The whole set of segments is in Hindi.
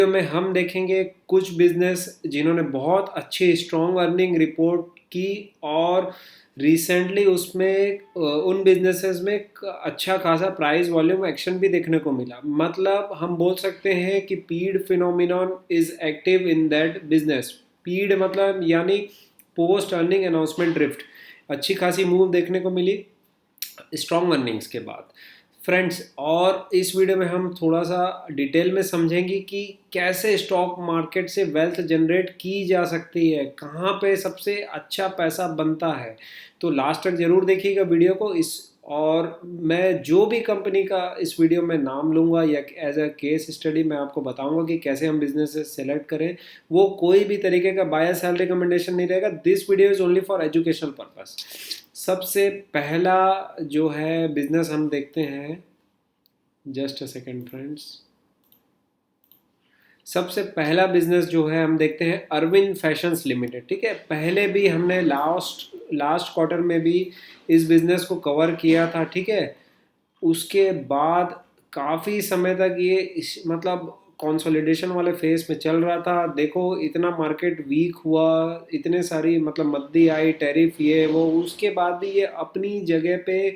वीडियो में हम देखेंगे कुछ बिजनेस जिन्होंने बहुत अच्छी स्ट्रॉन्ग अर्निंग रिपोर्ट की और रिसेंटली उसमें उन बिजनेसेस में एक अच्छा खासा प्राइस वॉल्यूम एक्शन भी देखने को मिला। मतलब हम बोल सकते हैं कि पीड phenomenon is active in that business. पीड मतलब यानी पोस्ट अर्निंग अनाउंसमेंट ड्रिफ्ट, अच्छी खासी मूव देखने को मिली स्ट्रॉन्ग अर्निंग्स के बाद। फ्रेंड्स, और इस वीडियो में हम थोड़ा सा डिटेल में समझेंगे कि कैसे स्टॉक मार्केट से वेल्थ जनरेट की जा सकती है, कहाँ पे सबसे अच्छा पैसा बनता है। तो लास्ट तक ज़रूर देखिएगा वीडियो को। इस और मैं जो भी कंपनी का इस वीडियो में नाम लूँगा या एज अ केस स्टडी मैं आपको बताऊंगा कि कैसे हम बिजनेस सेलेक्ट करें, वो कोई भी तरीके का बाय सेल रिकमेंडेशन नहीं रहेगा। This video is only for educational purpose. सबसे पहला जो है बिजनेस हम देखते हैं, जस्ट अ सेकेंड फ्रेंड्स। सबसे पहला बिजनेस जो है हम देखते हैं अरविंद फैशंस लिमिटेड। ठीक है, पहले भी हमने लास्ट क्वार्टर में भी इस बिजनेस को कवर किया था। ठीक है, उसके बाद काफ़ी समय तक ये मतलब कंसोलिडेशन वाले फेस में चल रहा था। देखो इतना मार्केट वीक हुआ, इतने सारी मतलब मद्दी आई, टैरिफ ये वो, उसके बाद भी ये अपनी जगह पे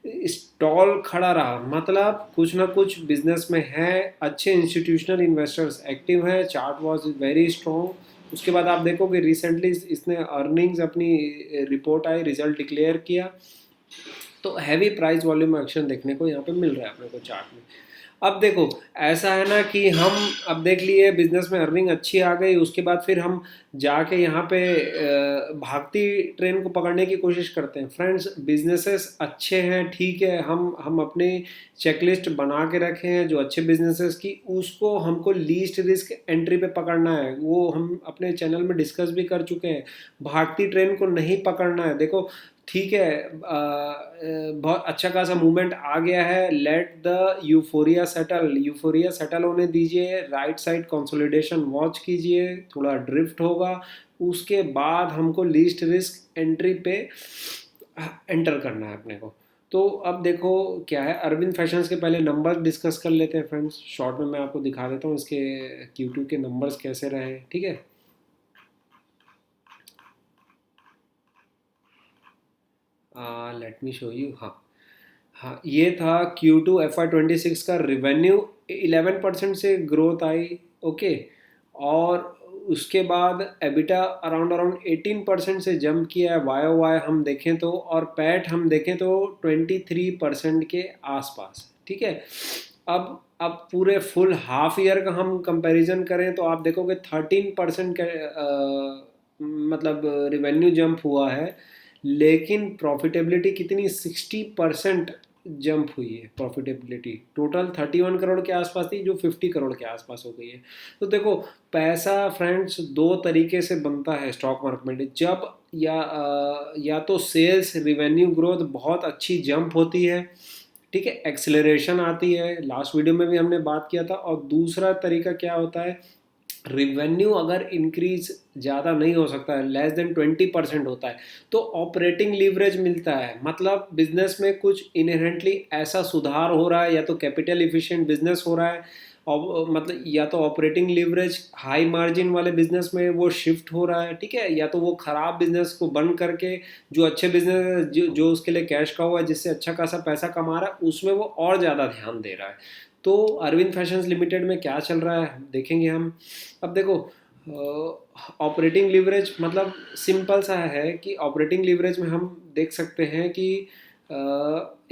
स्टॉल खड़ा रहा। मतलब कुछ ना कुछ बिजनेस में है, अच्छे इंस्टीट्यूशनल इन्वेस्टर्स एक्टिव हैं, चार्ट वाज वेरी स्ट्रॉन्ग। उसके बाद आप देखोगे रिसेंटली इसने अर्निंग्स अपनी रिपोर्ट आई, रिजल्ट डिक्लेयर किया, तो हैवी प्राइस वॉल्यूम एक्शन देखने को यहाँ पे मिल रहा है अपने को चार्ट में। अब देखो ऐसा है ना कि हम अब देख लिए बिजनेस में अर्निंग अच्छी आ गई, उसके बाद फिर हम जाके यहाँ पे भागती ट्रेन को पकड़ने की कोशिश करते हैं। फ्रेंड्स, बिजनेसेस अच्छे हैं, ठीक है, हम अपनी चेकलिस्ट बना के रखे हैं जो अच्छे बिजनेसेस की, उसको हमको लीस्ट रिस्क एंट्री पे पकड़ना है। वो हम अपने चैनल में डिस्कस भी कर चुके हैं। भागती ट्रेन को नहीं पकड़ना है। देखो ठीक है, बहुत अच्छा खासा मूवमेंट आ गया है, let the euphoria settle, euphoria settle होने दीजिए, राइट साइड कंसोलिडेशन वॉच कीजिए, थोड़ा ड्रिफ्ट होगा, उसके बाद हमको लीस्ट रिस्क एंट्री पे एंटर करना है अपने को। तो अब देखो क्या है, अरविंद फैशंस के पहले नंबर डिस्कस कर लेते हैं फ्रेंड्स। शॉर्ट में मैं आपको दिखा देता हूँ इसके Q2 के नंबर्स कैसे रहे। ठीक है, लेट मी शो यू। हाँ हाँ, ये था Q2 FY26 का रिवेन्यू, 11% से ग्रोथ आई। ओके, और उसके बाद एबिटा अराउंड अराउंड 18% से जंप किया है वाई ओ वाई हम देखें तो, और पैट हम देखें तो 23% के आसपास। ठीक है, अब पूरे फुल हाफ ईयर का हम कंपैरिजन करें तो आप देखोगे 13% का मतलब रिवेन्यू जंप हुआ है, लेकिन प्रॉफिटेबिलिटी कितनी, 60% जंप हुई है प्रॉफिटेबिलिटी। टोटल 31 करोड़ के आसपास थी जो 50 करोड़ के आसपास हो गई है। तो देखो पैसा फ्रेंड्स दो तरीके से बनता है स्टॉक मार्केट में। जब या तो सेल्स रिवेन्यू ग्रोथ बहुत अच्छी जंप होती है, ठीक है, एक्सेलरेशन आती है, लास्ट वीडियो में भी हमने बात किया था। और दूसरा तरीका क्या होता है, रिवेन्यू अगर इंक्रीज ज़्यादा नहीं हो सकता है, लेस देन 20% होता है, तो ऑपरेटिंग लीवरेज मिलता है। मतलब बिजनेस में कुछ इनहेरेंटली ऐसा सुधार हो रहा है, या तो कैपिटल इफिशिएंट बिजनेस हो रहा है, और मतलब या तो ऑपरेटिंग लीवरेज हाई मार्जिन वाले बिजनेस में वो शिफ्ट हो रहा है। ठीक है, या तो वो खराब बिजनेस को बंद करके जो अच्छे बिजनेस जो उसके लिए कैश का हुआ है, जिससे अच्छा खासा पैसा कमा रहा है, उसमें वो और ज़्यादा ध्यान दे रहा है। तो अरविंद फैशंस लिमिटेड में क्या चल रहा है देखेंगे हम। अब देखो ऑपरेटिंग लीवरेज मतलब सिंपल सा है कि ऑपरेटिंग लीवरेज में हम देख सकते हैं कि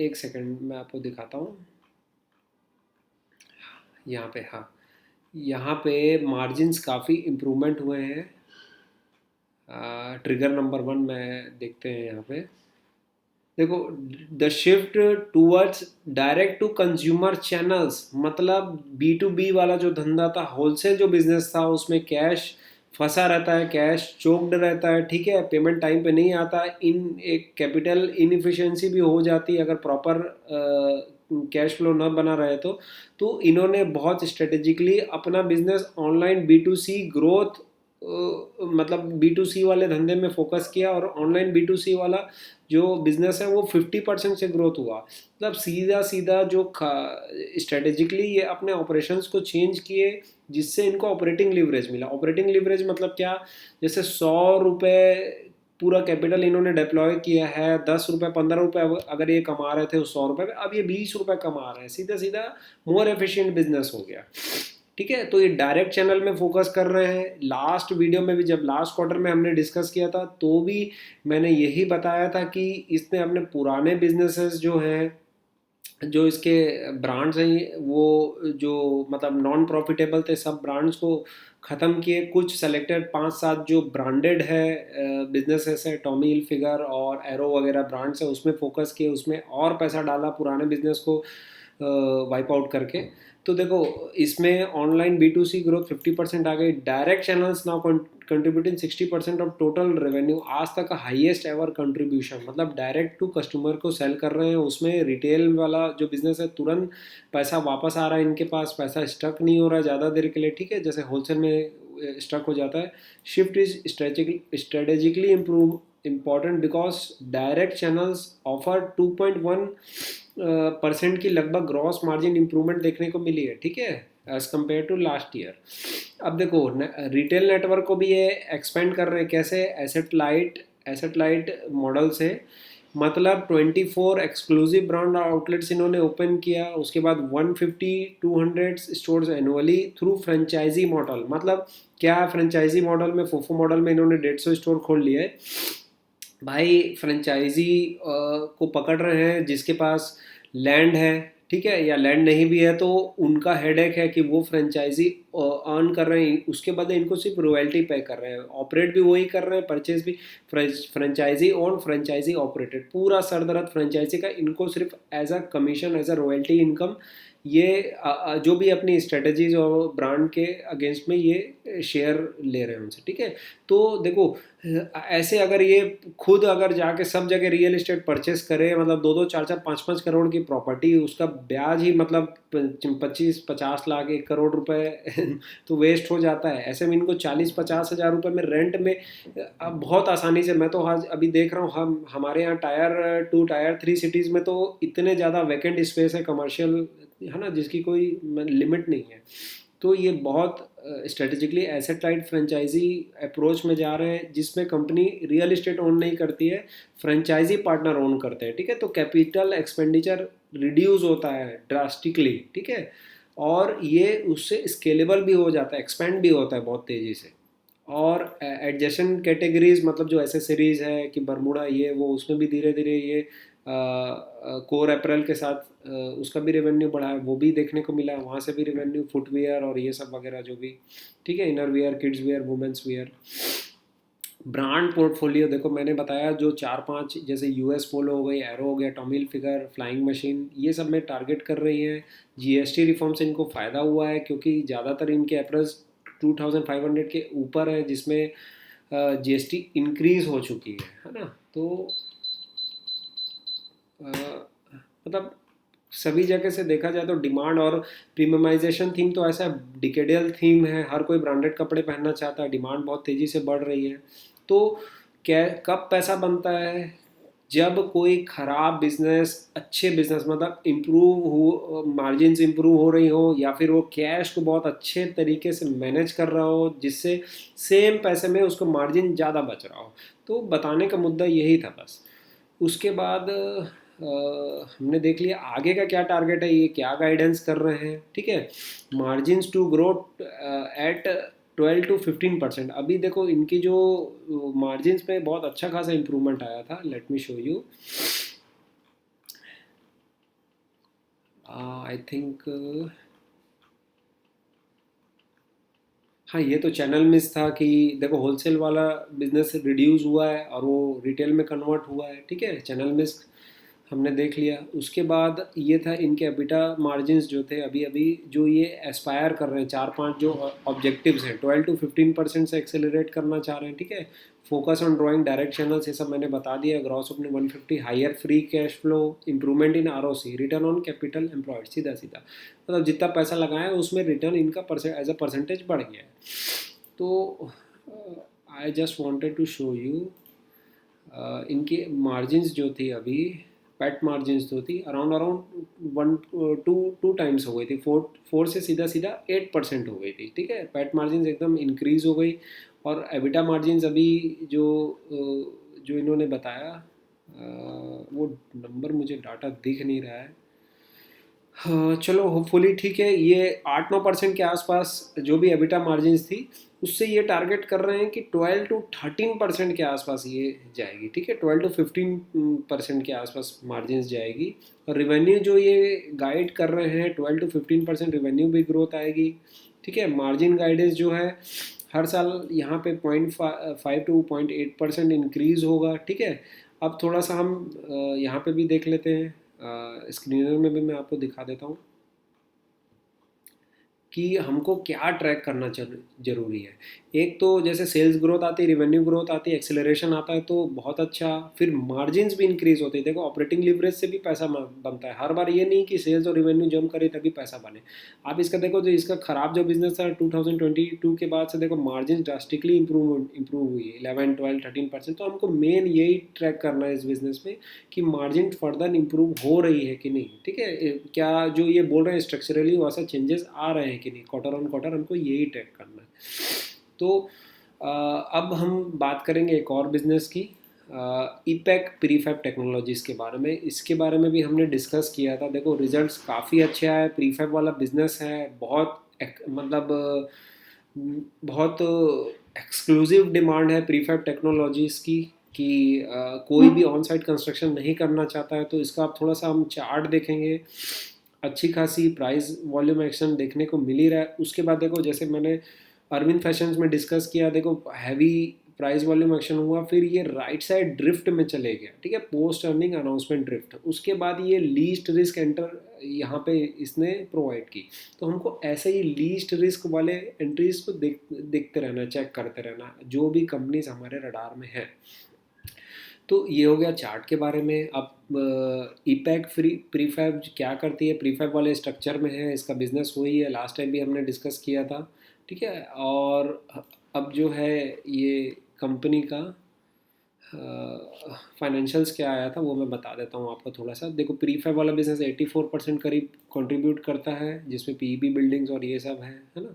एक सेकंड मैं आपको दिखाता हूँ यहाँ पे। हाँ, यहाँ पे मार्जिन्स काफ़ी इम्प्रूवमेंट हुए हैं। ट्रिगर नंबर 1 में देखते हैं यहाँ पे। देखो the shift towards direct to consumer channels, मतलब B2B वाला जो धंधा था, होलसेल जो बिजनेस था, उसमें कैश फंसा रहता है, कैश चोक्ड रहता है। ठीक है, पेमेंट टाइम पे नहीं आता, इन एक कैपिटल इनफिशिएंसी भी हो जाती है अगर प्रॉपर कैश फ्लो न बना रहे तो इन्होंने बहुत स्ट्रेटेजिकली अपना बिजनेस ऑनलाइन B2C ग्रोथ मतलब B2C वाले धंधे में फोकस किया और ऑनलाइन B2C वाला जो बिजनेस है वो 50% से ग्रोथ हुआ। मतलब सीधा सीधा जो स्ट्रेटेजिकली ये अपने ऑपरेशंस को चेंज किए, जिससे इनको ऑपरेटिंग लिवरेज मिला। ऑपरेटिंग लिवरेज मतलब क्या, जैसे 100 रुपये पूरा कैपिटल इन्होंने डिप्लॉय किया है, 10 रुपये 15 रुपये अगर ये कमा रहे थे उस 100 रुपये में, अब ये 20 रुपये कमा रहे हैं, सीधा सीधा मोर एफिशिएंट बिजनेस हो गया। ठीक है, तो ये डायरेक्ट चैनल में फोकस कर रहे हैं। लास्ट वीडियो में भी, जब लास्ट क्वार्टर में हमने डिस्कस किया था, तो भी मैंने यही बताया था कि इसने अपने पुराने बिजनेसेस जो हैं, जो इसके ब्रांड्स हैं, वो जो मतलब नॉन प्रॉफिटेबल थे, सब ब्रांड्स को ख़त्म किए। कुछ सेलेक्टेड 5-7 जो ब्रांडेड है बिजनेसेस है, टॉमी हिलफिगर और एरो वगैरह ब्रांड्स है, उसमें फोकस किए, उसमें और पैसा डाला पुराने बिजनेस को वाइप आउट करके। तो देखो, इसमें ऑनलाइन B2C ग्रोथ 50% आ गई। Direct channels now contributing 60% of total revenue, आज तक का हाईएस्ट एवर कंट्रीब्यूशन। मतलब डायरेक्ट टू कस्टमर को सेल कर रहे हैं, उसमें रिटेल वाला जो बिजनेस है तुरंत पैसा वापस आ रहा है इनके पास, पैसा स्टक नहीं हो रहा है ज़्यादा देर के लिए। ठीक है, जैसे होलसेल में स्टक हो जाता है। Shift is strategically improve important because direct channels offer 2.1% की लगभग ग्रॉस मार्जिन इंप्रूवमेंट देखने को मिली है। ठीक है, as compared to last year. अब देखो, रिटेल नेटवर्क को भी ये एक्सपेंड कर रहे हैं। कैसे? एसेट लाइट मॉडल से। मतलब 24 एक्सक्लूसिव ब्रांड आउटलेट्स इन्होंने ओपन किया, उसके बाद 150-200 stores annually through franchisee model. मतलब क्या, फ्रेंचाइजी मॉडल में, फोफो मॉडल में इन्होंने 150 स्टोर खोल लिए है भाई। फ्रेंचाइजी को पकड़ रहे हैं जिसके पास लैंड है, ठीक है, या लैंड नहीं भी है तो उनका हेडेक है कि वो फ्रेंचाइजी अर्न कर रहे हैं, उसके बदले इनको सिर्फ रॉयल्टी पे कर रहे हैं। ऑपरेट भी वही कर रहे हैं, परचेज भी। फ्रेंचाइजी ओन, फ्रेंचाइजी ऑपरेटेड, पूरा सरदर्द फ्रेंचाइजी का। इनको सिर्फ as a commission, as a royalty income, ये जो भी अपनी स्ट्रेटजीज और ब्रांड के अगेंस्ट में ये शेयर ले रहे हैं उनसे। ठीक है, तो देखो, ऐसे अगर ये खुद अगर जाके सब जगह रियल एस्टेट परचेस करे, मतलब 2-2, 4-4, 5-5 करोड़ की प्रॉपर्टी, उसका ब्याज ही मतलब 25-50 लाख, 1 करोड़ रुपए तो वेस्ट हो जाता है। ऐसे में इनको 40-50 हज़ार रुपये में रेंट में अब बहुत आसानी से, मैं तो आज अभी देख रहा हूँ, हम हमारे यहाँ टायर 2 टायर 3 सिटीज़ में तो इतने ज़्यादा वैकेंट स्पेस है कमर्शियल, है ना, जिसकी कोई लिमिट नहीं है। तो ये बहुत strategically asset light franchisee approach में जा रहे हैं, जिसमें कंपनी रियल इस्टेट ओन नहीं करती है, फ्रेंचाइजी पार्टनर ओन करते हैं। ठीक है, तो कैपिटल एक्सपेंडिचर रिड्यूस होता है ड्रास्टिकली। ठीक है, और ये उससे स्केलेबल भी हो जाता है, एक्सपेंड भी होता है बहुत तेज़ी से। और एडजेसेंट कैटेगरीज, मतलब जो एसेसरीज है कि बरमूडा ये वो, उसमें भी धीरे धीरे ये कोर अप्रैल के साथ उसका भी रेवेन्यू बढ़ा है, वो भी देखने को मिला है, वहाँ से भी रेवेन्यू, फुटवेयर और ये सब वगैरह जो भी। ठीक है, inner wear, kids where, women's wear. Brand portfolio देखो, मैंने बताया जो 4-5, जैसे यूएस पोलो हो गई, एरो हो गया, टॉमी हिलफिगर, फ्लाइंग मशीन, ये सब में टारगेट कर रही हैं। जीएसटी रिफॉर्म से इनको फ़ायदा हुआ है, क्योंकि ज़्यादातर इनके अप्रोच 2500 के ऊपर है, जिसमें जीएसटी इंक्रीज हो चुकी है ना। तो मतलब सभी जगह से देखा जाए तो डिमांड और प्रीमियमाइजेशन थीम तो ऐसा डिकेडियल थीम है, हर कोई ब्रांडेड कपड़े पहनना चाहता है, डिमांड बहुत तेज़ी से बढ़ रही है। तो क्या, कब पैसा बनता है? जब कोई ख़राब बिजनेस अच्छे बिजनेस, मतलब इम्प्रूव हो, मार्जिन इम्प्रूव हो रही हो, या फिर वो कैश को बहुत अच्छे तरीके से मैनेज कर रहा हो, जिससे सेम पैसे में उसको मार्जिन ज़्यादा बच रहा हो। तो बताने का मुद्दा यही था बस। उसके बाद हमने देख लिया आगे का क्या टारगेट है, ये क्या गाइडेंस कर रहे हैं। ठीक है, मार्जिन्स टू ग्रो एट 12-15%। अभी देखो इनकी जो मार्जिन्स पे बहुत अच्छा खासा इंप्रूवमेंट आया था। Let me show you. I think, हाँ, ये तो चैनल मिस था कि देखो होलसेल वाला बिजनेस रिड्यूस हुआ है और वो रिटेल में कन्वर्ट हुआ है। ठीक है, चैनल मिस हमने देख लिया। उसके बाद ये था इनके एबिटा मार्जिन्स जो थे, अभी अभी जो ये एस्पायर कर रहे हैं, 4-5 जो ऑब्जेक्टिव्स हैं, 12-15% से एक्सेलरेट करना चाह रहे हैं। ठीक है, focus on drawing direct channels, ये सब मैंने बता दिया। ग्रॉस अपने 150, higher free cash flow, improvement in ROC, return on capital employed, सीधा सीधा मतलब जितना पैसा लगाया उसमें रिटर्न इनका एज अ परसेंटेज बढ़ गया है। तो I just wanted to show you इनकी मार्जिन्स जो थी अभी, पैट मार्जिन्स जो थी around around one to two times हो गई थी, फोर फोर से सीधा सीधा 8% हो गई थी, ठीक है। पैट मार्जिन्स एकदम इंक्रीज हो गई। और एबिटा मार्जिन्स अभी जो जो इन्होंने बताया, वो नंबर मुझे डाटा दिख नहीं रहा है। हाँ चलो, होपफुली ठीक है। ये 8-9% के आसपास जो भी एबिटा मार्जिन्स थी, उससे ये टारगेट कर रहे हैं कि 12 to 13% के आसपास ये जाएगी, ठीक है। 12 to 15% के आसपास मार्जिन्स जाएगी। और रिवेन्यू जो ये गाइड कर रहे हैं, 12 to 15% रिवेन्यू भी ग्रोथ आएगी, ठीक है। मार्जिन गाइडेंस जो है हर साल यहाँ पे 0.5 to 0.8% इंक्रीज होगा, ठीक है। अब थोड़ा सा हम यहाँ पे भी देख लेते हैं, स्क्रीनर में भी मैं आपको दिखा देता हूँ कि हमको क्या ट्रैक करना ज़रूरी है। एक तो जैसे सेल्स ग्रोथ आती है, रिवेन्यू ग्रोथ आती है, एक्सेलरेशन आता है तो बहुत अच्छा, फिर मार्जिन्स भी इंक्रीज होते हैं। देखो, ऑपरेटिंग लिवरेज से भी पैसा बनता है। हर बार ये नहीं कि सेल्स और रिवेन्यू जम करे तभी पैसा बने। आप इसका देखो, जो इसका ख़राब जो बिजनेस था 2022 के बाद से, देखो मार्जिन ड्रास्टिकली इंप्रूव हुई है, 11, 12, 13%। तो हमको मेन यही ट्रैक करना है इस बिज़नेस में कि मार्जिन फर्दर इंप्रूव हो रही है कि नहीं, ठीक है। क्या जो ये बोल रहे हैं स्ट्रक्चरली वैसा चेंजेस आ रहे हैं कि नहीं, क्वार्टर ऑन क्वार्टर हमको यही ट्रैक करना है। तो अब हम बात करेंगे एक और बिजनेस की, ईपैक प्रीफैब टेक्नोलॉजीज़ के बारे में। इसके बारे में भी हमने डिस्कस किया था। देखो, रिजल्ट्स काफ़ी अच्छे आए। प्रीफैब वाला बिजनेस है, बहुत मतलब बहुत एक्सक्लूसिव डिमांड है प्रीफैब टेक्नोलॉजीज़ की, कि कोई भी ऑन साइट कंस्ट्रक्शन नहीं करना चाहता है। तो इसका आप थोड़ा सा हम चार्ट देखेंगे, अच्छी खासी प्राइस वॉल्यूम एक्शन देखने को मिल ही रहा है। उसके बाद देखो, जैसे मैंने अरविंद फैशंस में डिस्कस किया, देखो हैवी प्राइस वॉल्यूम एक्शन हुआ, फिर ये राइट साइड ड्रिफ्ट में चले गया, ठीक है, पोस्ट अर्निंग अनाउंसमेंट ड्रिफ्ट। उसके बाद ये लीस्ट रिस्क एंटर यहाँ पे इसने प्रोवाइड की। तो हमको ऐसे ही लीस्ट रिस्क वाले एंट्रीज को देखते रहना, चेक करते रहना, जो भी कंपनीज हमारे रडार में है। तो ये हो गया चार्ट के बारे में। अब ईपैक प्रीफैब क्या करती है, प्रीफैब वाले स्ट्रक्चर में है, इसका बिजनेस वही है, लास्ट टाइम भी हमने डिस्कस किया था, ठीक है। और अब जो है ये कंपनी का फाइनेंशियल्स क्या आया था वो मैं बता देता हूँ आपको थोड़ा सा। देखो, प्रीफैब वाला बिजनेस 84% करीब कंट्रीब्यूट करता है, जिसमें पीईबी बिल्डिंग्स और ये सब है ना।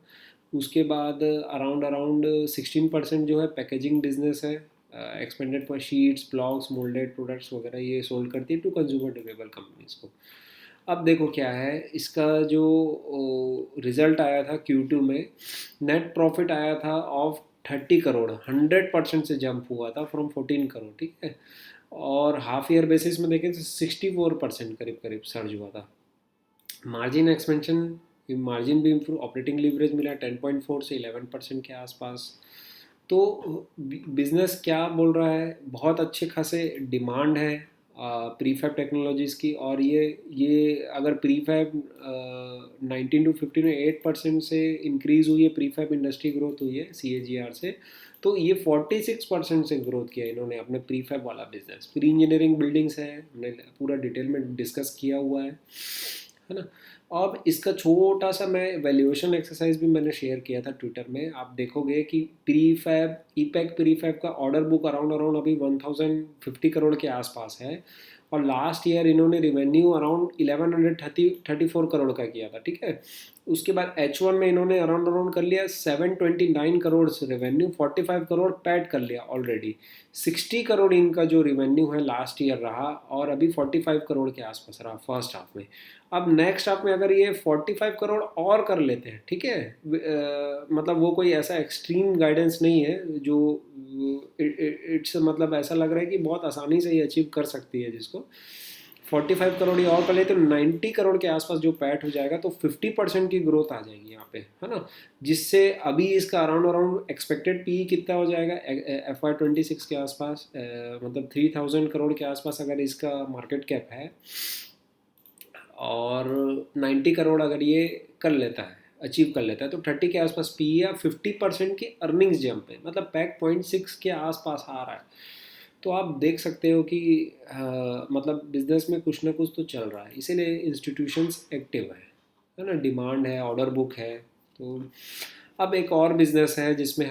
उसके बाद अराउंड अराउंड 16% जो है पैकेजिंग बिजनेस है, एक्सपेंडेड पर शीट्स, ब्लॉक्स, मोल्डेड प्रोडक्ट्स वगैरह ये सोल्ड करती है टू कंज्यूमर ड्यूरेबल कंपनीज को। अब देखो क्या है इसका जो रिजल्ट आया था Q2 में, नेट प्रॉफिट आया था ऑफ 30 करोड़, 100% से जंप हुआ था फ्रॉम 14 करोड़, ठीक है। और हाफ ईयर बेसिस में देखें तो 64% करीब करीब सर्ज हुआ था। मार्जिन एक्सपेंशन, मार्जिन भी इम्प्रूव, ऑपरेटिंग लीवरेज मिला 10.4 से 11% के आसपास। तो बिजनेस क्या बोल रहा है, बहुत अच्छे खासे डिमांड है प्रीफैब टेक्नोलॉजीज़ की। और ये अगर प्रीफैब 19 to 15 में 8% से इंक्रीज़ हुई है, प्रीफैब इंडस्ट्री ग्रोथ हुई है CAGR से, तो ये 46% से ग्रोथ किया इन्होंने अपने प्रीफैब वाला बिजनेस। प्री इंजीनियरिंग बिल्डिंग्स है, हमने पूरा डिटेल में डिस्कस किया हुआ है ना। अब इसका छोटा सा मैं वैल्यूएशन एक्सरसाइज भी मैंने शेयर किया था ट्विटर में। आप देखोगे कि प्रीफैब, ईपैक प्रीफैब का ऑर्डर बुक अराउंड अराउंड अभी 1050 करोड़ के आसपास है। और लास्ट ईयर इन्होंने रिवेन्यू अराउंड 1134 करोड़ का किया था, ठीक है। उसके बाद H1 में इन्होंने अराउंड अराउंड कर लिया 729 करोड़ रेवेन्यू, 45 करोड़ पैड कर लिया ऑलरेडी। 60 करोड़ इनका जो रिवेन्यू है लास्ट ईयर रहा, और अभी 45 करोड़ के आसपास रहा फर्स्ट हाफ में। अब नेक्स्ट हाफ में अगर ये 45 करोड़ और कर लेते हैं, ठीक है, मतलब वो कोई ऐसा एक्सट्रीम गाइडेंस नहीं है जो इट्स मतलब ऐसा लग रहा है कि बहुत आसानी से ये अचीव कर सकती है, जिसको 45 करोड़ ये और कर लेते तो 90 करोड़ के आसपास जो पैट हो जाएगा, तो 50% की ग्रोथ आ जाएगी यहाँ पे, है ना। जिससे अभी इसका अराउंड अराउंड एक्सपेक्टेड पी कितना हो जाएगा FY26 के आसपास, मतलब 3000 करोड़ के आसपास अगर इसका मार्केट कैप है। और 90 करोड़ अगर ये कर लेता है, अचीव कर लेता है, तो 30 के आसपास पी या 50% की अर्निंग्स जंप है, मतलब पैक 0.6 के आसपास आ रहा है। तो आप देख सकते हो कि मतलब बिजनेस में कुछ ना कुछ तो चल रहा है, इसीलिए इंस्टीट्यूशंस एक्टिव है ना, डिमांड है, ऑर्डर बुक है। तो अब एक और बिजनेस है जिसमें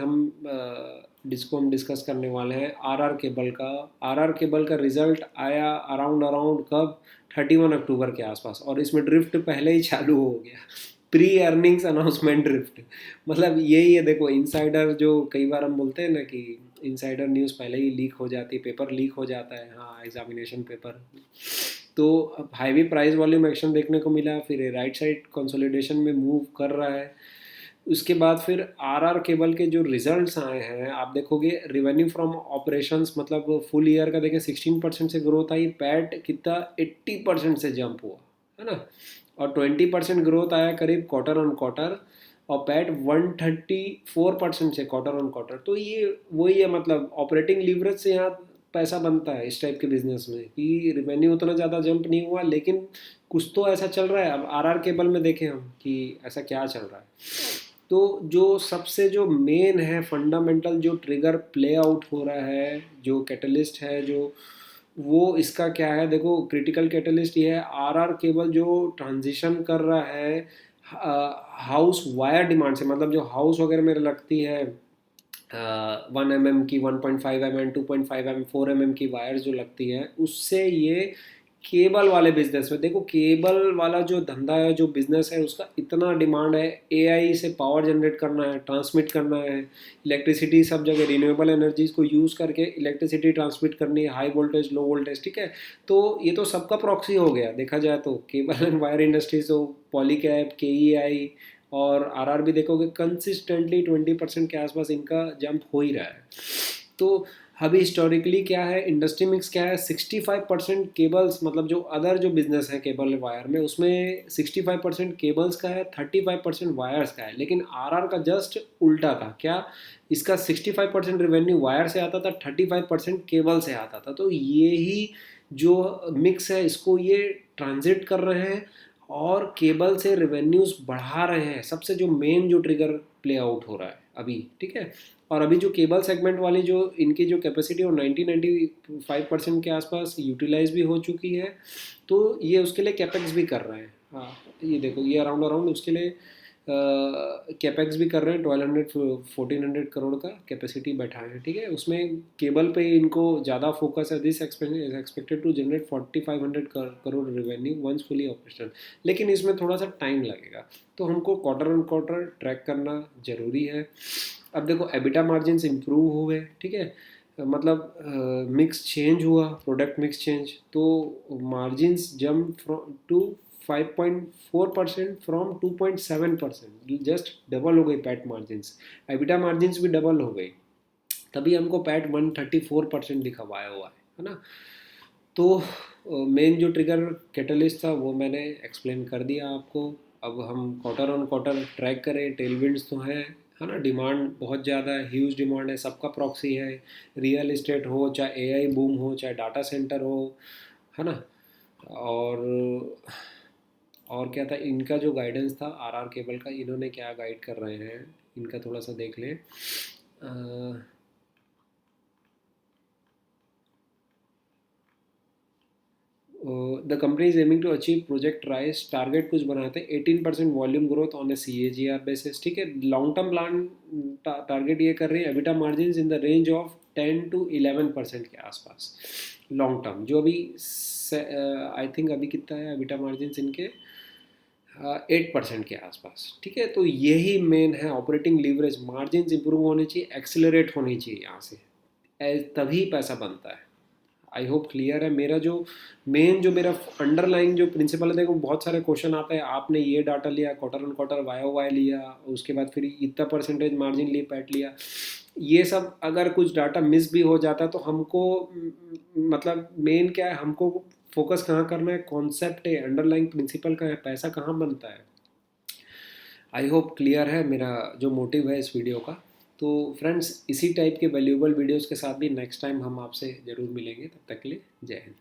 जिसको हम डिस्कस करने वाले हैं, आरआर केबल का। आरआर केबल का रिजल्ट आया अराउंड अराउंड कब, 31 अक्टूबर के आसपास, और इसमें ड्रिफ्ट पहले ही चालू हो गया। प्री अर्निंग्स अनाउंसमेंट ड्रिफ्ट, मतलब यही है। देखो इनसाइडर, जो कई बार हम बोलते हैं ना कि इनसाइडर न्यूज़ पहले ही लीक हो जाती है, पेपर लीक हो जाता है, हाँ एग्जामिनेशन पेपर। तो अब हाईवी प्राइस वॉल्यूम एक्शन देखने को मिला, फिर राइट साइड कंसोलिडेशन में मूव कर रहा है। उसके बाद फिर आरआर केबल के जो रिजल्ट्स आए हैं, आप देखोगे रिवेन्यू फ्रॉम ऑपरेशंस, मतलब फुल ईयर का देखें 16% से ग्रोथ आई, पैट कितना 80% से जंप हुआ, है ना। और 20% ग्रोथ आया करीब क्वार्टर ऑन क्वार्टर, और पैट 134% से क्वार्टर ऑन क्वार्टर। तो ये वही है, मतलब ऑपरेटिंग लीवरेज से यहाँ पैसा बनता है इस टाइप के बिजनेस में, कि रिवेन्यू उतना ज़्यादा जंप नहीं हुआ, लेकिन कुछ तो ऐसा चल रहा है। अब आरआर केबल में देखें हम कि ऐसा क्या चल रहा है। तो जो सबसे जो मेन है फंडामेंटल जो ट्रिगर प्ले आउट हो रहा है, जो कैटलिस्ट है, जो वो इसका क्या है, देखो क्रिटिकल कैटलिस्ट ये है, आरआर केबल जो ट्रांजिशन कर रहा है हाउस वायर डिमांड से, मतलब जो हाउस वगैरह में लगती है 1 mm की, 1.5 mm, 2.5 mm, 4 mm की वायर्स जो लगती है, उससे ये केबल वाले बिजनेस में, देखो केबल वाला जो धंधा है, जो बिजनेस है, उसका इतना डिमांड है। एआई से पावर जनरेट करना है, ट्रांसमिट करना है, इलेक्ट्रिसिटी सब जगह रिन्यूएबल एनर्जीज को यूज़ करके इलेक्ट्रिसिटी ट्रांसमिट करनी है, हाई वोल्टेज लो वोल्टेज, ठीक है। तो ये तो सबका प्रॉक्सी हो गया देखा जाए तो, केबल एंड वायर इंडस्ट्रीज, तो पॉलीकैब, केईआई और आरआर भी देखोगे कंसिस्टेंटली 20% के आसपास इनका जंप हो ही रहा है। तो अभी हिस्टोरिकली क्या है, इंडस्ट्री मिक्स क्या है, 65% केबल्स, मतलब जो अदर जो बिजनेस है केबल वायर में, उसमें 65% केबल्स का है, 35% वायर्स का है। लेकिन आरआर का जस्ट उल्टा था, क्या, इसका 65% रेवेन्यू वायर से आता था, 35% केबल से आता था। तो ये ही जो मिक्स है, इसको ये ट्रांजिट कर रहे हैं और केबल से रेवेन्यूज बढ़ा रहे हैं, सबसे जो मेन जो ट्रिगर प्ले आउट हो रहा है अभी, ठीक है। और अभी जो केबल सेगमेंट वाली जो इनकी जो कैपेसिटी है वो 90-95% के आसपास यूटिलाइज भी हो चुकी है। तो ये उसके लिए कैपेक्स भी कर रहे हैं, हाँ ये देखो ये अराउंड अराउंड उसके लिए कैपेक्स भी कर रहे हैं। 1200-1400 करोड़ का कैपेसिटी बैठाए हैं, ठीक है। उसमें केबल पे इनको ज़्यादा फोकस है। This expected to generate 4500 crore revenue once fully operational, लेकिन इसमें थोड़ा सा टाइम लगेगा। तो हमको क्वार्टर ऑन क्वार्टर ट्रैक करना ज़रूरी है। अब देखो एबिटा मार्जिन इम्प्रूव हुए, ठीक है, मतलब मिक्स चेंज हुआ, प्रोडक्ट मिक्स चेंज, तो margins jump from to 5.4% from 2.7%, just double हो गई पैट मार्जिन्स। एबिटा मार्जिन्स भी डबल हो गई, तभी हमको पैट 134% दिखवाया हुआ है ना। तो मेन जो ट्रिगर कैटलिस्ट था वो मैंने एक्सप्लेन कर दिया आपको। अब हम क्वार्टर ऑन क्वार्टर ट्रैक करें, टेलविंड्स तो है ना, डिमांड बहुत ज़्यादा है, ह्यूज डिमांड है, सबका प्रॉक्सी है। रियल इस्टेट हो, चाहे एआई बूम हो, चाहे डाटा सेंटर हो, है ना। और और क्या था इनका जो गाइडेंस था आरआर केबल का, इन्होंने क्या गाइड कर रहे हैं, इनका थोड़ा सा देख लें। The company is aiming to achieve project rise target, कुछ बनाते हैं 18% volume growth on a CAGR basis, ठीक है। लॉन्ग टर्म प्लान टारगेट ये कर रही है, EBITDA margin in the range of 10-11% के आसपास लॉन्ग टर्म। जो अभी आई थिंक अभी कितना है एबिटा मार्जिन इनके, 8% के आसपास, ठीक है। तो यही मेन है, ऑपरेटिंग लीवरेज, मार्जिन इंप्रूव होनी चाहिए, एक्सिलरेट होनी चाहिए यहाँ से, तभी पैसा बनता है। आई होप क्लियर है। मेरा जो मेन जो मेरा अंडरलाइन जो प्रिंसिपल है, देखो बहुत सारे क्वेश्चन आता है, आपने ये डाटा लिया, क्वार्टर ऑन क्वार्टर वाई लिया, उसके बाद फिर इतना परसेंटेज मार्जिन लिए पैट लिया, ये सब अगर कुछ डाटा मिस भी हो जाता है तो हमको मतलब मेन क्या है, हमको फोकस कहाँ करना है, कॉन्सेप्ट है, अंडरलाइन प्रिंसिपल का है, पैसा कहाँ बनता है। आई होप क्लियर है मेरा जो मोटिव है इस वीडियो का। तो फ्रेंड्स इसी टाइप के वैल्यूएबल वीडियोस के साथ भी नेक्स्ट टाइम हम आपसे ज़रूर मिलेंगे, तब तक के लिए जय हिंद।